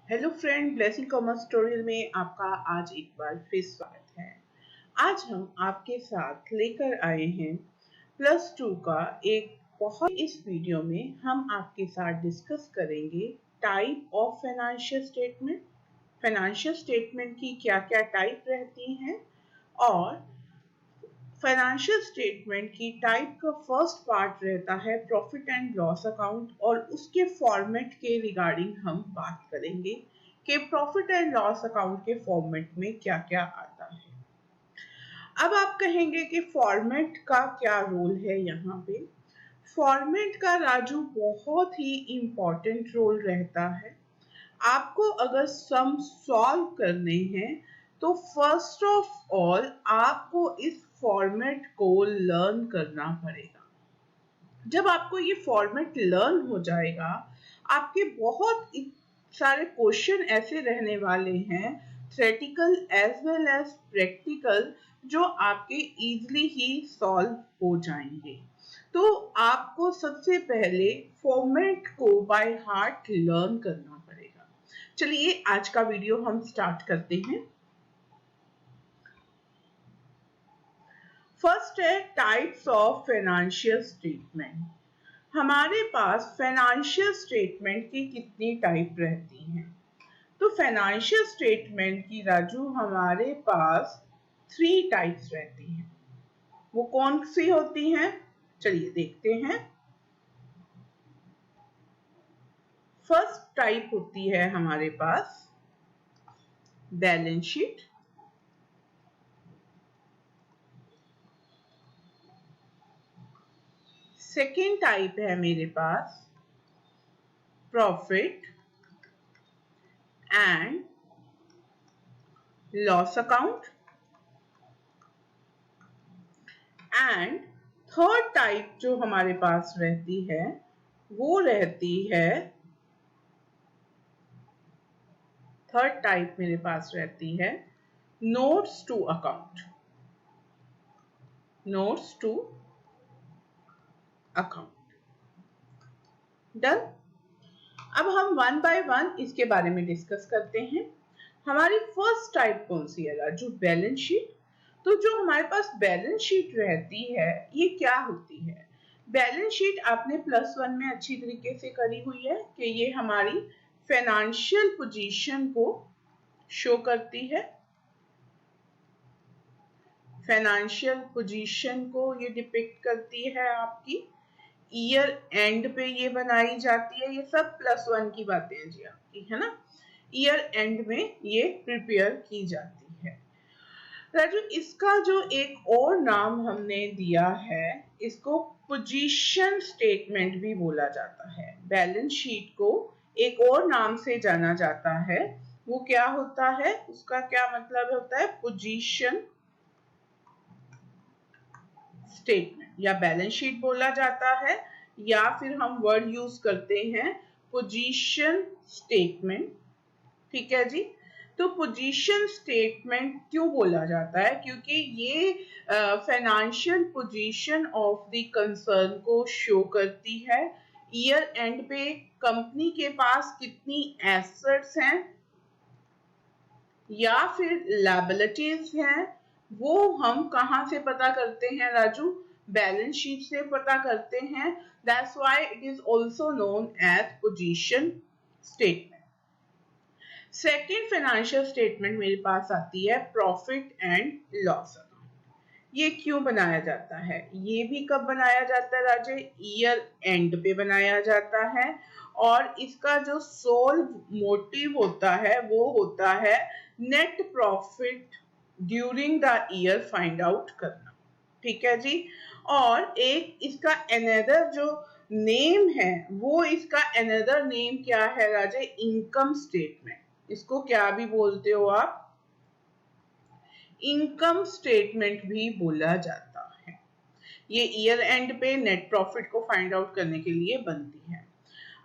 Hello friend, blessing commerce tutorial में आपका आज एक बार फिर स्वागत है। आज हम आपके साथ लेकर आए हैं प्लस टू का एक बहुत इस वीडियो में हम आपके साथ डिस्कस करेंगे type of financial statement. Financial statement की क्या क्या टाइप रहती हैं और फाइनेंशियल स्टेटमेंट की टाइप का फर्स्ट पार्ट रहता है प्रॉफिट एंड लॉस अकाउंट और उसके फॉर्मेट के रिगार्डिंग हम बात करेंगे कि प्रॉफिट एंड लॉस अकाउंट के फॉर्मेट में क्या क्या आता है। अब आप कहेंगे कि फॉर्मेट का क्या रोल है यहाँ पे। फॉर्मेट का राजू बहुत ही इम्पोर्टेंट रोल रहता है। आपको अगर सम सॉल्व करने हैं तो फर्स्ट ऑफ ऑल आपको इस फॉर्मेट को लर्न करना पड़ेगा। जब आपको ये फॉर्मेट लर्न हो जाएगा, आपके बहुत सारे क्वेश्चन ऐसे रहने वाले हैं, theoretical as well as practical, जो आपके इजीली ही सॉल्व हो जाएंगे। तो आपको सबसे पहले फॉर्मेट को बाय हार्ट लर्न करना पड़ेगा। चलिए आज का वीडियो हम स्टार्ट करते हैं। फर्स्ट है टाइप्स ऑफ फाइनेंशियल स्टेटमेंट। हमारे पास फाइनेंशियल स्टेटमेंट की कितनी टाइप रहती हैं? तो फाइनेंशियल स्टेटमेंट की राजू हमारे पास 3 टाइप्स रहती हैं। वो कौन सी होती हैं? चलिए देखते हैं। फर्स्ट टाइप होती है हमारे पास बैलेंस शीट। सेकेंड टाइप है मेरे पास profit and loss account and third type जो हमारे पास रहती है वो रहती है, थर्ड टाइप मेरे पास रहती है notes to account. Notes to account. Done. अब हम वन बाय वन इसके बारे में डिस्कस करते हैं। हमारी फर्स्ट टाइप कौन सी है राजू? Balance sheet. तो जो हमारे पास बैलेंस शीट रहती है ये क्या होती है? बैलेंस शीट आपने प्लस वन में अच्छी तरीके से करी हुई है कि ये हमारी फाइनेंशियल पोजीशन को शो करती है। फाइनेंशियल पोजीशन को ये डिपिक्ट करती है आपकी। ईयर एंड पे ये बनाई जाती है। ये सब प्लस वन की बातें हैं जी आपकी, है ना। ईयर एंड में ये प्रिपेयर की जाती है। राजू इसका जो एक और नाम हमने दिया है, इसको पोजीशन स्टेटमेंट भी बोला जाता है। बैलेंस शीट को एक और नाम से जाना जाता है। वो क्या होता है? उसका क्या मतलब होता है? पोजीशन स्टेटमेंट या बैलेंस शीट बोला जाता है, या फिर हम वर्ड यूज करते हैं पोजीशन स्टेटमेंट। ठीक है जी। तो पोजीशन स्टेटमेंट क्यों बोला जाता है? क्योंकि ये financial position of the concern को शो करती है। ईयर एंड पे कंपनी के पास कितनी एसेट्स हैं या फिर लायबिलिटीज हैं, वो हम कहां से पता करते हैं राजू? बैलेंस शीट से पता करते हैं। That's why it is also known as position statement. Second financial statement मेरे पास आती है प्रॉफिट एंड लॉस अकाउंट। ये क्यों बनाया जाता है? ये भी कब बनाया जाता है राजे? ईयर एंड पे बनाया जाता है। और इसका जो सोल मोटिव होता है वो होता है net profit during the year find out करना। ठीक है जी। और एक इसका अनदर जो नेम है, वो इसका अनदर नेम क्या है राजे? Income statement. इसको क्या भी बोलते हो आप? इनकम स्टेटमेंट भी बोला जाता है। ये ईयर एंड पे नेट प्रॉफिट को फाइंड आउट करने के लिए बनती है।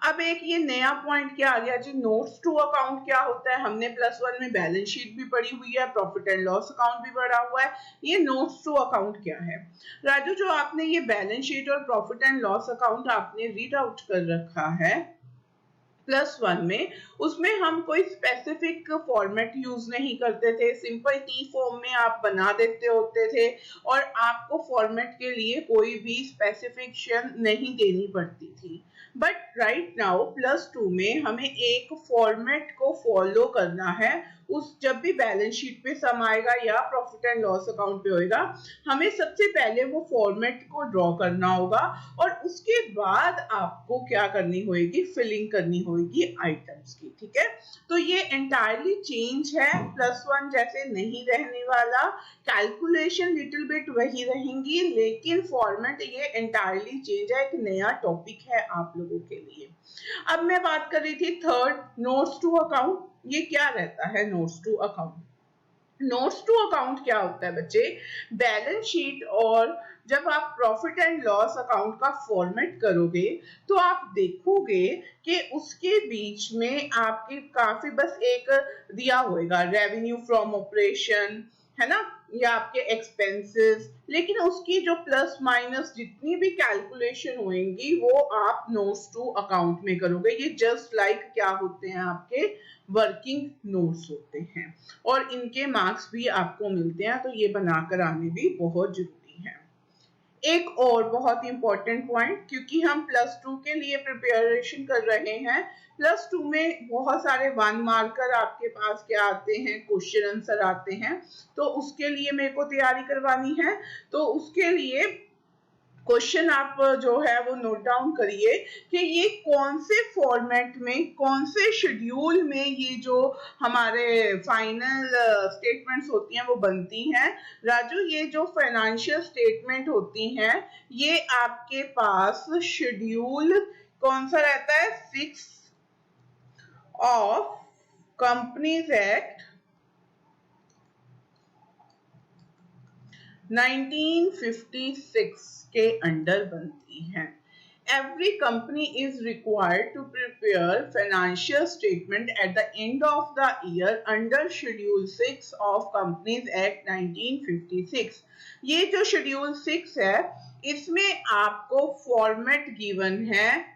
अब एक ये नया पॉइंट क्या आ गया जी? नोट्स टू अकाउंट क्या होता है? हमने प्लस वन में बैलेंस शीट भी पढ़ी हुई है, प्रॉफिट एंड लॉस अकाउंट भी पढ़ा हुआ है। ये नोट्स टू अकाउंट क्या है राजू? जो आपने ये बैलेंस शीट और प्रॉफिट एंड लॉस अकाउंट आपने रीड आउट कर रखा है, +1 में उसमें हम कोई स्पेसिफिक फॉर्मेट यूज नहीं करते थे, सिंपल टी फॉर्म में आप बना देते होते थे और आपको फॉर्मेट के लिए कोई भी स्पेसिफिकेशन नहीं देनी पड़ती थी। बट राइट नाउ +2 में हमें एक फॉर्मेट को फॉलो करना है। उस जब भी बैलेंस शीट पे सम आएगा या प्रॉफिट एंड लॉस अकाउंट पे होएगा, हमें सबसे पहले वो फॉर्मेट को ड्रॉ करना होगा और उसके बाद आपको क्या करनी होगी, फिलिंग करनी होगी आइटम्स की। ठीक है, तो ये एंटायरली चेंज है, +1 जैसे नहीं रहने वाला, कैलकुलेशन लिटिल बिट वही रहेंगी, लेकिन फॉर्मेट ये एंटायरली चेंज है, एक नया टॉपिक है आप लोगों के लिए। अब मैं बात कर रही थी थर्ड, नोट्स टू अकाउंट। ये क्या रहता है notes to account? Notes to account क्या होता है बच्चे? बैलेंस शीट और जब आप प्रॉफिट एंड लॉस अकाउंट का फॉर्मेट करोगे तो आप देखोगे कि उसके बीच में आपकी काफी बस एक दिया होगा रेवेन्यू फ्रॉम ऑपरेशन, है ना, या आपके एक्सपेंसेस, लेकिन उसकी जो प्लस माइनस जितनी भी कैलकुलेशन होंगी वो आप नोट्स टू अकाउंट में करोगे। ये जस्ट लाइक क्या होते हैं, आपके वर्किंग नोट्स होते हैं और इनके मार्क्स भी आपको मिलते हैं, तो ये बनाकर आने भी बहुत जरूरी है। एक और बहुत इंपॉर्टेंट पॉइंट, क्योंकि हम +2 के लिए प्रिपरेशन कर रहे हैं, +2 में बहुत सारे 1 मार्कर आपके पास क्या आते हैं, क्वेश्चन आंसर आते हैं, तो उसके लिए मेरे को तैयारी करवानी है। तो उसके लिए क्वेश्चन आप जो है वो नोट डाउन करिए कि ये कौन से फॉर्मेट में, कौन से शेड्यूल में ये जो हमारे फाइनल स्टेटमेंट्स होती हैं वो बनती हैं। राजू, ये जो फाइनेंशियल स्टेटमेंट होती हैं ये आपके पास शेड्यूल कौन सा रहता है? 6 ऑफ कंपनीज एक्ट 1956 के अंडर बनती हैं। Every company is required to prepare financial statement at the end of the year under Schedule 6 of Companies Act 1956। ये जो Schedule 6 है इसमें आपको फॉर्मेट गिवन है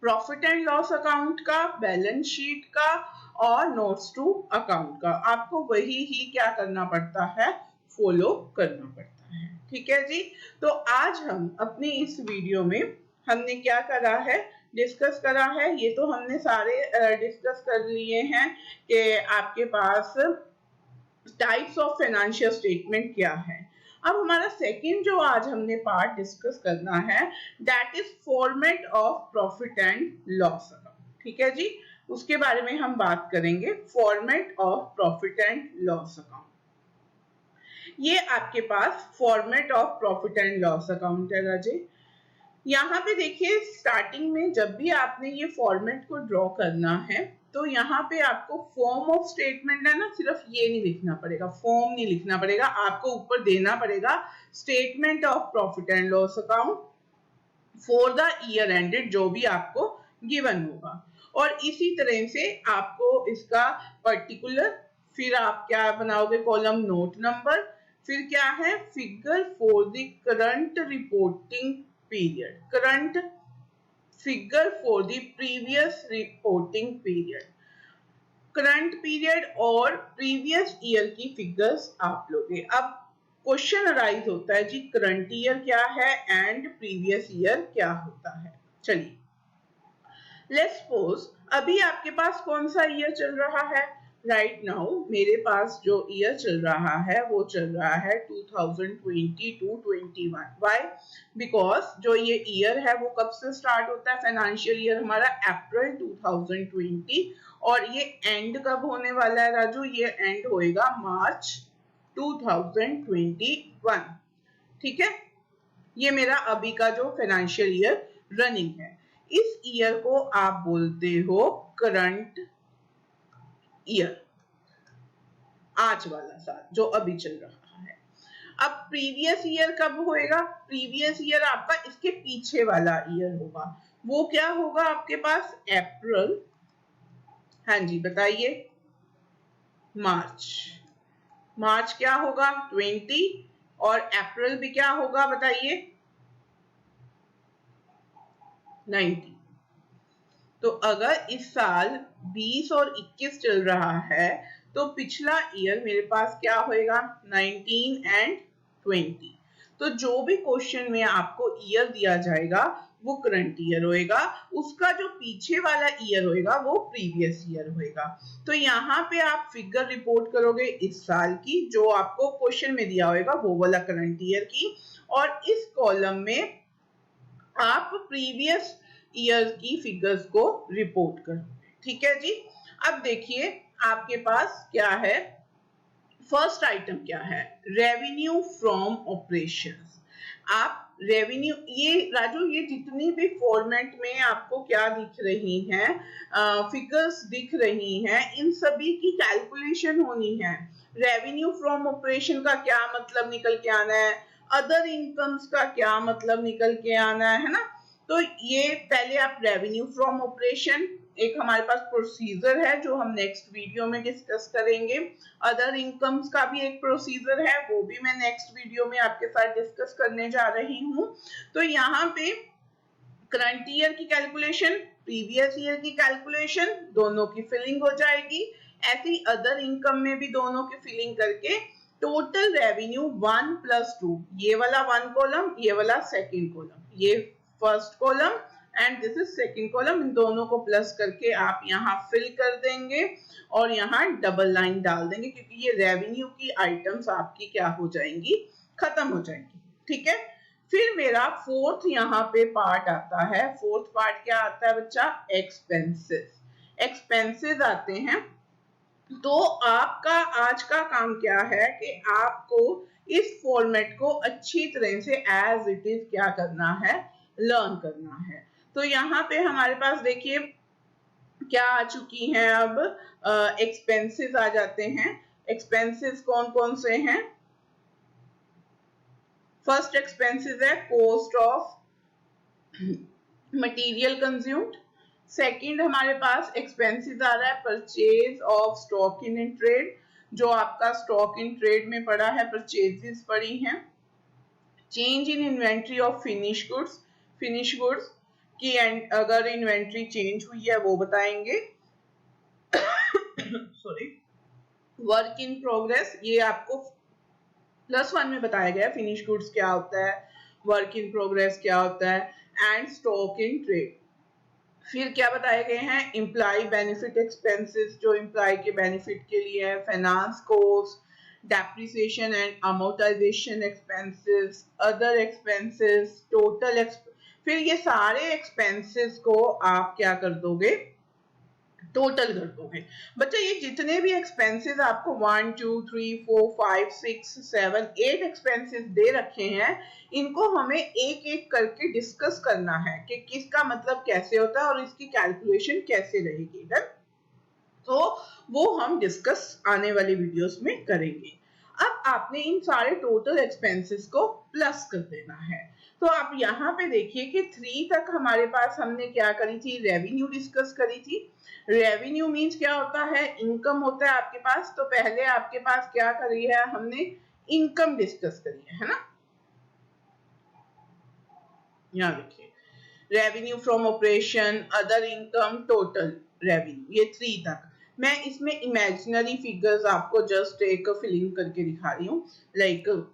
प्रॉफिट एंड लॉस अकाउंट का, बैलेंस शीट का और नोट्स टू अकाउंट का। आपको वही ही क्या करना पड़ता है, फॉलो करना पड़ता है। ठीक है जी, तो आज हम अपनी इस वीडियो में हमने क्या करा है, डिस्कस करा है। ये तो हमने सारे डिस्कस कर लिए हैं कि आपके पास टाइप्स ऑफ फाइनेंशियल स्टेटमेंट क्या है। अब हमारा सेकंड जो आज हमने पार्ट डिस्कस करना है that is format of profit and loss account. ठीक है जी, उसके बारे में हम बात करेंगे, format of profit and loss account. ये आपके पास format of profit and loss account है राजे। यहाँ पे देखिए स्टार्टिंग में जब भी आपने ये फॉर्मेट को ड्रॉ करना है तो यहाँ पे आपको फॉर्म ऑफ स्टेटमेंट है ना, सिर्फ ये नहीं लिखना पड़ेगा, फॉर्म नहीं लिखना पड़ेगा, आपको ऊपर देना पड़ेगा statement of profit and loss account for the year ended, जो भी आपको गिवन होगा। और इसी तरह से आपको इसका पर्टिकुलर, फिर आप क्या बनाओगे, कॉलम नोट नंबर, फिर क्या है, figure for the current reporting period, current figure for the previous reporting period, current period और प्रीवियस ईयर की फिगर्स आप लोगे। अब क्वेश्चन अराइज होता है जी करंट ईयर क्या है एंड प्रीवियस ईयर क्या होता है। चलिए लेट्स सपोज अभी आपके पास कौन सा ईयर चल रहा है, राइट नाउ मेरे पास जो ईयर चल रहा है वो चल रहा है 2020-21। व्हाई? बिकॉज जो ये ईयर है वो कब से स्टार्ट होता है, फाइनेंशियल ईयर हमारा अप्रैल 2020, और ये एंड कब होने वाला है राजू, ये एंड होएगा मार्च 2021। ठीक है, ये मेरा अभी का जो फाइनेंशियल ईयर रनिंग है, इस ईयर को आप बोलते हो करंट ईयर, आज वाला साल जो अभी चल रहा है। अब प्रीवियस ईयर कब होएगा, प्रीवियस ईयर आपका इसके पीछे वाला ईयर होगा, वो क्या होगा आपके पास, अप्रैल, हाँ जी बताइए, मार्च, मार्च क्या होगा 20 और अप्रैल भी क्या होगा बताइए 90। तो अगर इस साल 20 और 21 चल रहा है तो पिछला ईयर मेरे पास क्या होएगा 19 एंड 20। तो जो भी क्वेश्चन में आपको ईयर दिया जाएगा वो करंट ईयर होएगा, उसका जो पीछे वाला ईयर होएगा वो प्रीवियस ईयर होएगा। तो यहाँ पे आप फिगर रिपोर्ट करोगे इस साल की, जो आपको क्वेश्चन में दिया होएगा वो वाला करंट ईयर की, और इस कॉलम में आप प्रीवियस ईयर की फिगर्स को रिपोर्ट करोगे। ठीक है जी। अब देखिए आपके पास क्या है, फर्स्ट आइटम क्या है, रेवेन्यू फ्रॉम ऑपरेशंस। आप रेवेन्यू, ये राजू ये जितनी भी फॉर्मेट में आपको क्या दिख रही हैं, फिगर्स दिख रही हैं, इन सभी की कैलकुलेशन होनी है। रेवेन्यू फ्रॉम ऑपरेशन का क्या मतलब निकल के आना है, अदर इनकम्स का क्या मतलब निकल के आना है ना। तो ये पहले आप रेवेन्यू फ्रॉम ऑपरेशन, एक हमारे पास प्रोसीजर है जो हम नेक्स्ट वीडियो में डिस्कस करेंगे। अदर इनकम्स का भी एक प्रोसीजर है, वो भी मैं नेक्स्ट वीडियो में आपके साथ डिस्कस करने जा रही हूँ। तो यहाँ पे करंट ईयर की कैलकुलेशन, प्रीवियस ईयर की कैलकुलेशन, दोनों की फिलिंग हो जाएगी। ऐसी अदर इनकम में भी दोनों की फिलिंग करके टोटल रेवेन्यू 1 + 2, ये वाला 1 कॉलम, ये वाला सेकंड कॉलम, ये first column and this is second column, इन दोनों को प्लस करके आप यहाँ फिल कर देंगे और यहाँ डबल लाइन डाल देंगे, क्योंकि ये रेवेन्यू की आइटम्स आपकी क्या हो जाएंगी, खत्म हो जाएंगी। ठीक है। फिर मेरा फोर्थ यहाँ पे पार्ट आता है। फोर्थ पार्ट क्या आता है बच्चा, एक्सपेंसेस। एक्सपेंसेस आते हैं। तो आपका आज का काम क्या है कि आपको इस फॉर्मेट को अच्छी तरह से एज इट इज क्या करना है, लर्न करना है। तो यहाँ पे हमारे पास देखिए क्या आ चुकी हैं, अब एक्सपेंसेस आ जाते हैं। एक्सपेंसेस कौन कौन से हैं, फर्स्ट एक्सपेंसेस है cost of material consumed. Second हमारे पास एक्सपेंसेस आ रहा है purchase of stock in trade, जो आपका स्टॉक इन ट्रेड में पड़ा है, परचेजेस पड़ी हैं। Change in inventory of finish goods, finish goods की अगर इन्वेंट्री चेंज हुई है वो बताएंगे। सॉरी, वर्क इन प्रोग्रेस, ये आपको +1 में बताया गया फिनिश गुड्स क्या होता है, वर्क इन प्रोग्रेस क्या होता है, एंड स्टॉक इन ट्रेड। फिर क्या बताए गए हैं, एम्प्लॉय बेनिफिट एक्सपेंसेस, जो एम्प्लॉय के बेनिफिट के लिए है, finance cost, depreciation and amortisation expenses, other expenses, total फिर ये सारे एक्सपेंसेस को आप क्या कर दोगे, टोटल कर दोगे। बच्चा ये जितने भी एक्सपेंसेस आपको 1 2 3 4 5 6 7 8 एक्सपेंसेस दे रखे हैं, इनको हमें एक एक करके डिस्कस करना है कि किसका मतलब कैसे होता है और इसकी कैलकुलेशन कैसे रहेगी। तो वो हम डिस्कस आने वाली वीडियोस में करेंगे। अब आपने इन सारे टोटल एक्सपेंसेस को प्लस कर देना है। तो आप यहाँ पे देखिए कि 3 तक हमारे पास हमने क्या करी थी, रेवेन्यू डिस्कस करी थी। रेवेन्यू मीन्स क्या होता है, इनकम होता है आपके पास। तो पहले आपके पास क्या करी है, हमने इनकम डिस्कस करी है ना। यहाँ देखिए revenue from operation, other income, total revenue, ये 3 तक। मैं इसमें इमेजिनरी फिगर्स आपको जस्ट एक फिलिंग करके दिखा रही हूँ। लाइक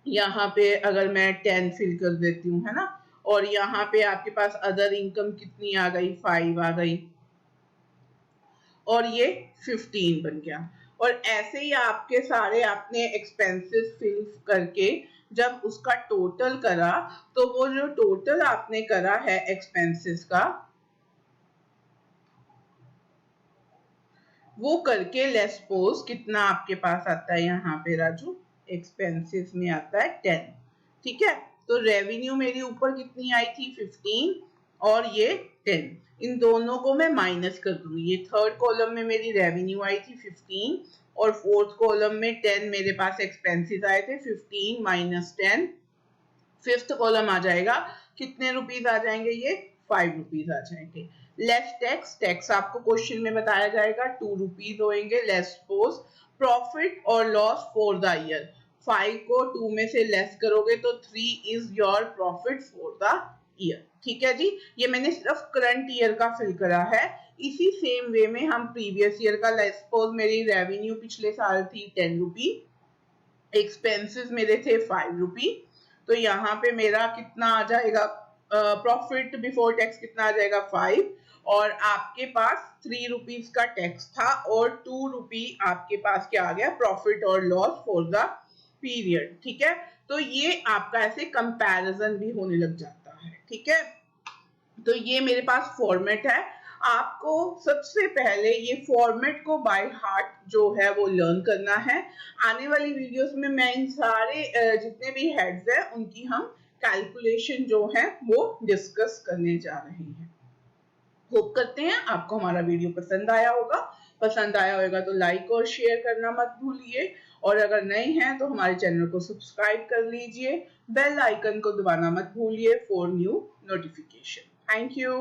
यहाँ पे अगर मैं 10 फिल कर देती हूँ, है ना, और यहाँ पे आपके पास अदर इनकम कितनी आ गई, 5 आ गई, और ये 15 बन गया। और ऐसे ही आपके सारे आपने एक्सपेंसेस फिल करके जब उसका टोटल करा, तो वो जो टोटल आपने करा है एक्सपेंसेस का, वो करके लेस पोज कितना आपके पास आता है यहाँ पे राजू, एक्सपेंसेस में आता है 10। ठीक है। तो रेवेन्यू मेरी ऊपर कितनी आई थी, 15, और ये 10, इन दोनों को मैं माइनस कर दूंगी। ये थर्ड कॉलम में मेरी रेवेन्यू आई थी 15 और फोर्थ कॉलम में 10 मेरे पास एक्सपेंसेस आए थे, 15 - 10। फिफ्थ कॉलम आ जाएगा, कितने रुपीज आ जाएंगे, ये 5 रुपीज आ जाएंगे। लेस टैक्स, टैक्स आपको क्वेश्चन में बताया जाएगा, 2 रुपीज होंगे लेस पोज। प्रॉफिट और लॉस फॉर द ईयर, 5 को 2 में से लेस करोगे तो 3 is your profit for the year. ठीक है जी, ये मैंने सिर्फ करंट ईयर का फिल करा है। इसी सेम वे में हम प्रीवियस ईयर का, लेट्स सपोज मेरी रेवेन्यू पिछले साल थी 10 रुपी, एक्सपेंसेस मेरे थे 5 रुपी, तो यहाँ पे मेरा कितना आ जाएगा, प्रॉफिट बिफोर टैक्स कितना आ जाएगा 5, और आपके पास 3 रुपीज का टैक्स था और 2 रुपी आपके पास क्या आ गया, प्रॉफिट और लॉस फॉर द पीरियड। ठीक है, तो ये आपका ऐसे कंपैरिजन भी होने लग जाता है। ठीक है, तो ये मेरे पास फॉर्मेट है। आपको सबसे पहले ये फॉर्मेट को बाय हार्ट जो है वो लर्न करना है। आने वाली वीडियोस में मैं इन सारे जितने भी हेड्स हैं उनकी हम कैलकुलेशन जो है वो डिस्कस करने जा रहे हैं। होप करते हैं आपको हमारा वीडियो पसंद आया होगा। पसंद आया होगा तो लाइक और शेयर करना मत भूलिए, और अगर नए हैं तो हमारे चैनल को सब्सक्राइब कर लीजिए। बेल आइकन को दबाना मत भूलिए for new notification. Thank you.